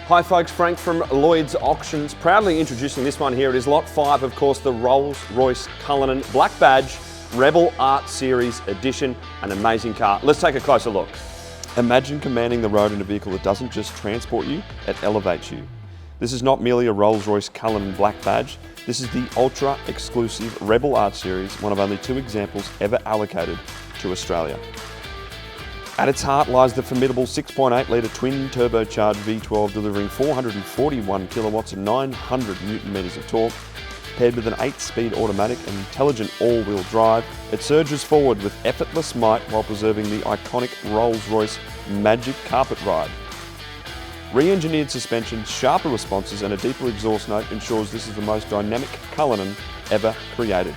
Hi folks, Frank from Lloyd's Auctions, proudly introducing this one here. It is Lot 5, of course, the Rolls-Royce Cullinan Black Badge Rebel Art Series Edition. An amazing car. Let's take a closer look. Imagine commanding the road in a vehicle that doesn't just transport you, it elevates you. This is not merely a Rolls-Royce Cullinan Black Badge. This is the ultra-exclusive Rebel Art Series, one of only 2 examples ever allocated to Australia. At its heart lies the formidable 6.8-litre twin-turbocharged V12 delivering 441 kilowatts and 900 newton-meters of torque. Paired with an 8-speed automatic and intelligent all-wheel drive, it surges forward with effortless might while preserving the iconic Rolls-Royce Magic Carpet Ride. Re-engineered suspension, sharper responses and a deeper exhaust note ensures this is the most dynamic Cullinan ever created.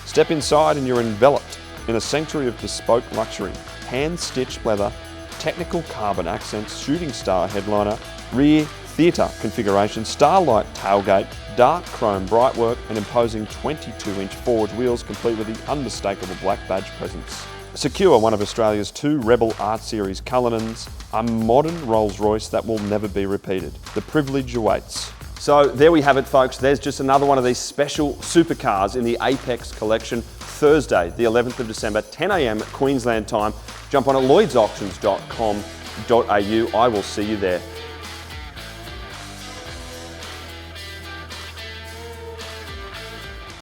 Step inside and you're enveloped in a sanctuary of bespoke luxury. Hand-stitched leather, technical carbon accents, shooting star headliner, rear theatre configuration, Starlight Tailgate, dark chrome brightwork and imposing 22-inch forged wheels complete with the unmistakable Black Badge presence. Secure one of Australia's 2 Rebel Art Series Cullinans, a modern Rolls-Royce that will never be repeated. The privilege awaits. So there we have it folks, there's just another one of these special supercars in the Apex collection. Thursday, the 11th of December, 10 AM Queensland time. Jump on at lloydsauctions.com.au. I will see you there.